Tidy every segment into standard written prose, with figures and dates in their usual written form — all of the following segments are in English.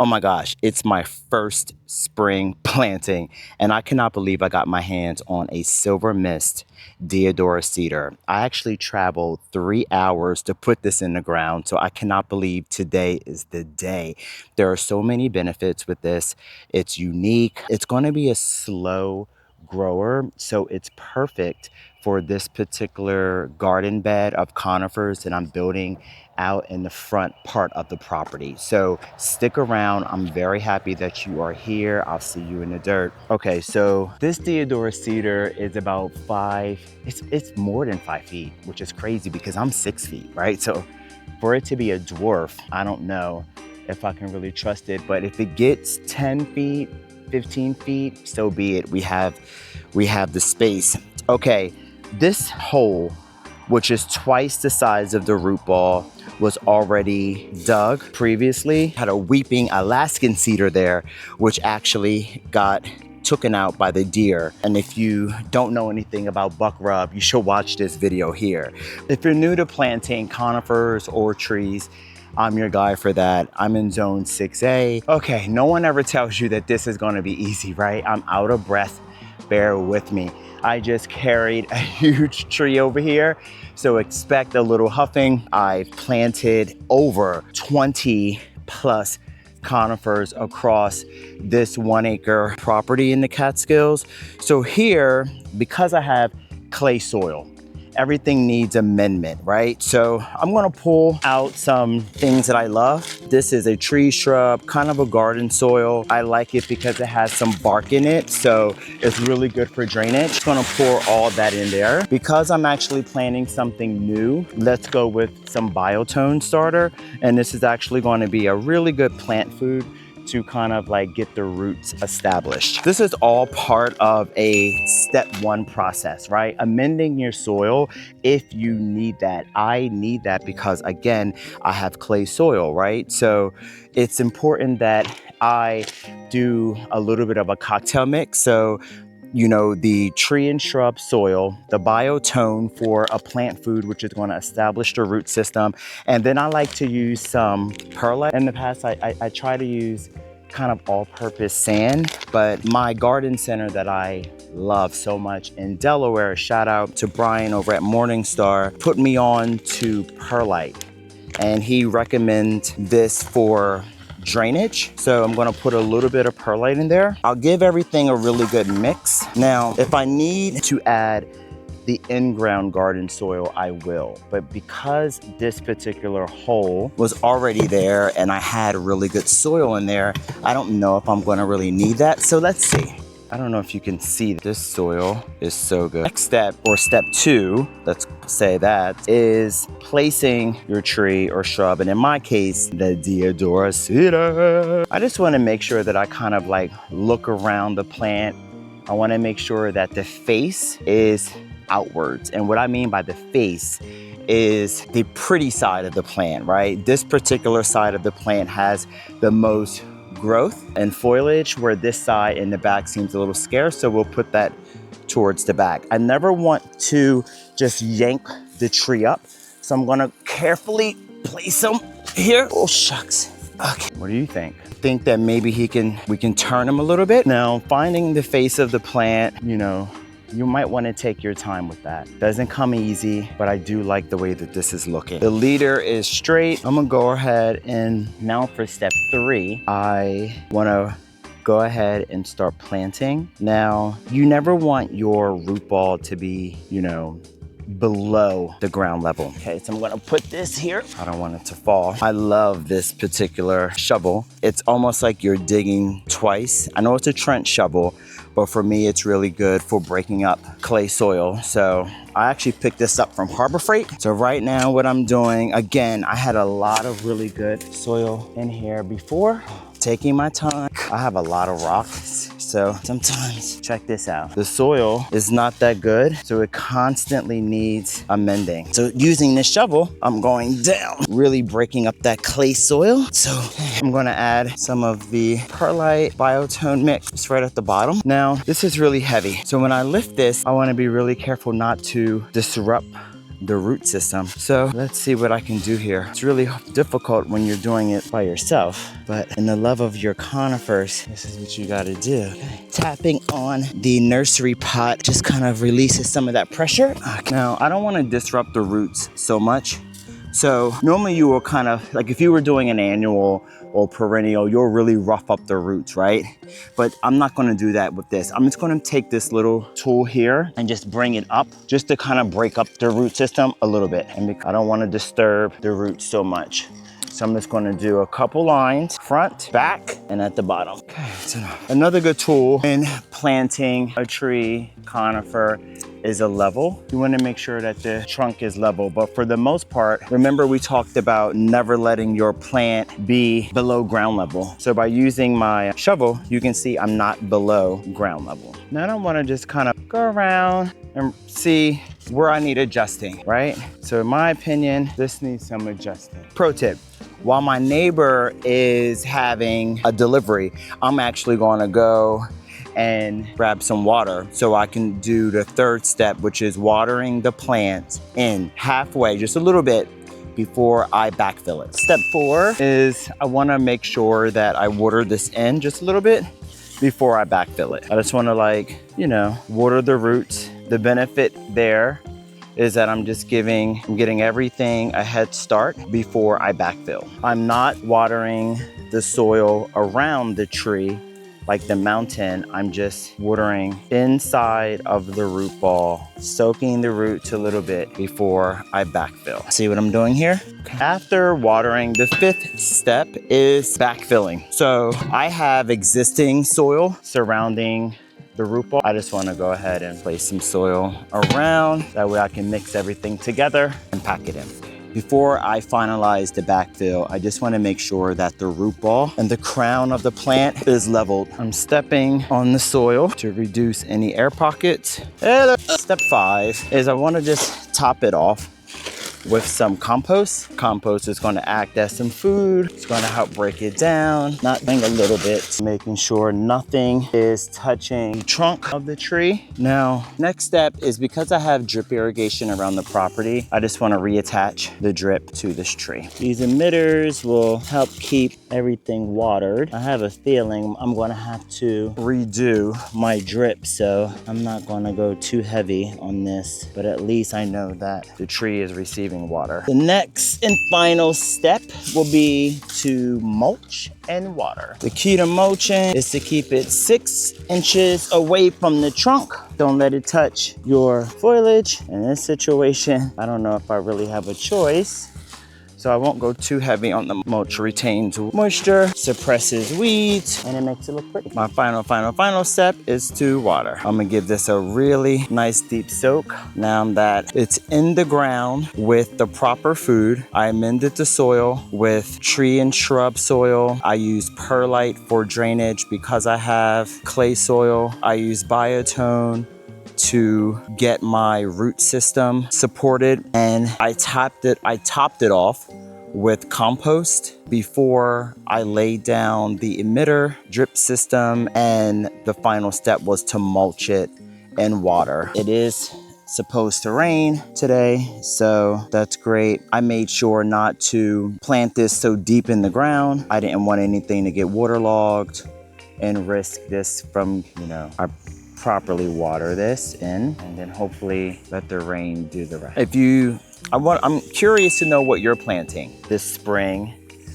Oh my gosh, it's my first spring planting, and I cannot believe I got my hands on a silver mist deodora cedar. I actually traveled 3 hours to put this in the ground, so I cannot believe today is the day. There are so many benefits with this. It's unique. It's going to be a slow grower, so it's perfect for this particular garden bed of conifers that I'm building out in the front part of the property. So stick around. I'm very happy that you are here. I'll see you in the dirt. Okay, so this deodora cedar is about it's more than 5 feet, which is crazy because I'm 6 feet, right? So for it to be a dwarf, I don't know if I can really trust it, but if it gets 10 feet, 15 feet, so be it. We have the space. Okay, this hole, which is twice the size of the root ball, was already dug previously. Had a weeping Alaskan cedar there, which actually got taken out by the deer. And if you don't know anything about buck rub, you should watch this video here. If you're new to planting conifers or trees, I'm your guy for that. I'm in zone 6A. Okay, no one ever tells you that this is gonna be easy, right? I'm out of breath, bear with me. I just carried a huge tree over here, so expect a little huffing. I've planted over 20 plus conifers across this 1 acre property in the Catskills. So here, because I have clay soil, everything needs amendment, right? So I'm gonna pull out some things that I love. This is a tree shrub, kind of a garden soil. I like it because it has some bark in it, so it's really good for drainage. Just gonna pour all that in there. Because I'm actually planting something new, let's go with some biotone starter. And this is actually gonna be a really good plant food to kind of like get the roots established. This is all part of a step 1 process, right? Amending your soil if you need that. I need that because again, I have clay soil, right? So it's important that I do a little bit of a cocktail mix. So you know, the tree and shrub soil, the biotone for a plant food, which is going to establish the root system. And then I like to use some perlite. In the past, I try to use kind of all-purpose sand, but my garden center that I love so much in Delaware, shout out to Brian over at Morningstar, put me on to perlite. And he recommends this for drainage. So I'm gonna put a little bit of perlite in there. I'll give everything a really good mix. Now, if I need to add the in-ground garden soil, I will. But because this particular hole was already there and I had really good soil in there, I don't know if I'm gonna really need that. So let's see. I don't know if you can see, this soil is so good. Next step, or step 2, let's say that, is placing your tree or shrub, and in my case, the deodora cedar. I just wanna make sure that I kind of like look around the plant. I wanna make sure that the face is outwards. And what I mean by the face is the pretty side of the plant, right? This particular side of the plant has the most growth and foliage, where this side in the back seems a little scarce, so we'll put that towards the back. I never want to just yank the tree up, so I'm gonna carefully place him here. Oh shucks. Okay, what do you think? Think that maybe we can turn him a little bit. Now, finding the face of the plant, you know, you might want to take your time with that. Doesn't come easy, but I do like the way that this is looking. The leader is straight. I'm gonna go ahead and now for step 3, I wanna go ahead and start planting. Now, you never want your root ball to be, you know, below the ground level. Okay, so I'm gonna put this here. I don't want it to fall. I love this particular shovel. It's almost like you're digging twice. I know it's a trench shovel, but for me, it's really good for breaking up clay soil. So I actually picked this up from Harbor Freight. So right now what I'm doing, again, I had a lot of really good soil in here before. Taking my time. I have a lot of rocks, so sometimes, check this out. The soil is not that good, so it constantly needs amending. So using this shovel, I'm going down, really breaking up that clay soil. So I'm gonna add some of the perlite biotone mix right at the bottom. Now, this is really heavy. So when I lift this, I wanna be really careful not to disrupt the root system. So let's see what I can do here. It's really difficult when you're doing it by yourself, but in the love of your conifers, this is what you gotta do. Okay. Tapping on the nursery pot just kind of releases some of that pressure. Now, I don't wanna disrupt the roots so much. So normally you will kind of, like if you were doing an annual or perennial, you'll really rough up the roots, right? But I'm not gonna do that with this. I'm just gonna take this little tool here and just bring it up just to kind of break up the root system a little bit. And I don't wanna disturb the roots so much. So I'm just gonna do a couple lines, front, back, and at the bottom. Okay, that's enough. Another good tool in planting a tree, conifer, is a level. You wanna make sure that the trunk is level, but for the most part, remember we talked about never letting your plant be below ground level. So by using my shovel, you can see I'm not below ground level. Now I don't wanna just kind of go around and see where I need adjusting, right? So in my opinion, this needs some adjusting. Pro tip, while my neighbor is having a delivery, I'm actually gonna go and grab some water so I can do the third step, which is watering the plant in halfway, just a little bit, before I backfill it. Step 4 is I wanna make sure that I water this in just a little bit before I backfill it. I just wanna water the roots. The benefit there is that I'm getting everything a head start before I backfill. I'm not watering the soil around the tree like the mountain. I'm just watering inside of the root ball, soaking the roots a little bit before I backfill. See what I'm doing here? After watering, the 5th step is backfilling. So I have existing soil surrounding the root ball. I just want to go ahead and place some soil around. That way I can mix everything together and pack it in. Before I finalize the backfill, I just want to make sure that the root ball and the crown of the plant is leveled. I'm stepping on the soil to reduce any air pockets. Step 5 is I want to just top it off with some compost. Compost is going to act as some food. It's going to help break it down, not a little bit, making sure nothing is touching the trunk of the tree. Now, next step is because I have drip irrigation around the property, I just want to reattach the drip to this tree. These emitters will help keep everything watered. I have a feeling I'm going to have to redo my drip, so I'm not going to go too heavy on this, but at least I know that the tree is receiving water. The next and final step will be to mulch and water. The key to mulching is to keep it 6 inches away from the trunk. Don't let it touch your foliage. In this situation, I don't know if I really have a choice. So I won't go too heavy on the mulch. Retains moisture, suppresses weeds, and it makes it look pretty. My final step is to water. I'm gonna give this a really nice deep soak. Now that it's in the ground with the proper food, I amended the soil with tree and shrub soil. I use perlite for drainage because I have clay soil. I use biotone to get my root system supported, and I topped it off with compost before I laid down the emitter drip system, and the final step was to mulch it and water. It is supposed to rain today, so that's great. I made sure not to plant this so deep in the ground. I didn't want anything to get waterlogged and risk this from, I properly water this in and then hopefully let the rain do the rest. I'm curious to know what you're planting this spring.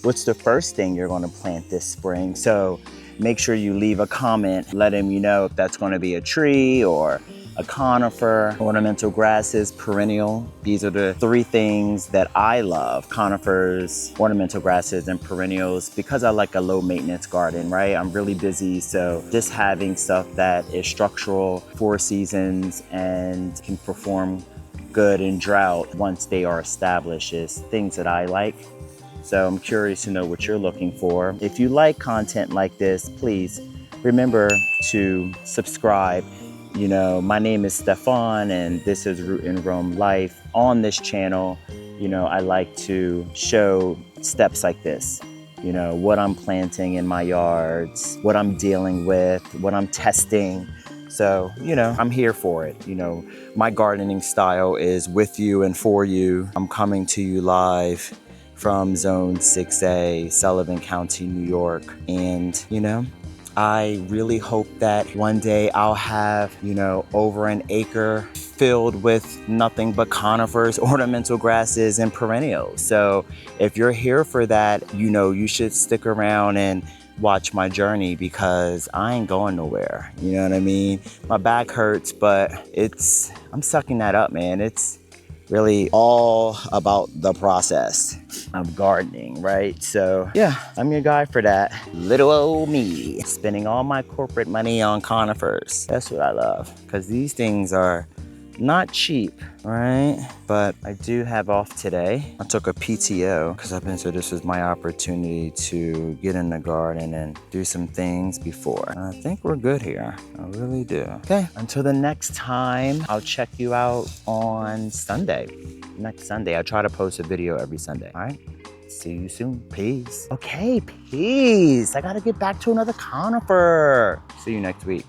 What's the first thing you're going to plant this spring? So make sure you leave a comment letting me know if that's going to be a tree or a conifer, ornamental grasses, perennial. These are the 3 things that I love: conifers, ornamental grasses, and perennials, because I like a low maintenance garden, right? I'm really busy, so just having stuff that is structural, 4 seasons, and can perform good in drought once they are established is things that I like. So I'm curious to know what you're looking for. If you like content like this, please remember to subscribe. My name is Stephon, and this is Root and Roam Life. On this channel, I like to show steps like this. What I'm planting in my yards, what I'm dealing with, what I'm testing, So, you know, I'm here for it. You know, my gardening style is with you and for you. I'm coming to you live from Zone 6A, Sullivan County, New York. And, you know, I really hope that one day I'll have, you know, over an acre filled with nothing but conifers, ornamental grasses, and perennials. So if you're here for that, you know, you should stick around and watch my journey, because I ain't going nowhere. You know what I mean? My back hurts, but I'm sucking that up, man. It's really all about the process of gardening, right? So yeah, I'm your guy for that. Little old me, spending all my corporate money on conifers. That's what I love, because these things are not cheap, right? But I do have off today. I took a PTO because I've been, so this was my opportunity to get in the garden and do some things before. And I think we're good here. I really do. Okay, until the next time, I'll check you out on Sunday. Next Sunday, I try to post a video every Sunday, all right? See you soon. Peace. Okay, peace. I gotta get back to another conifer. See you next week.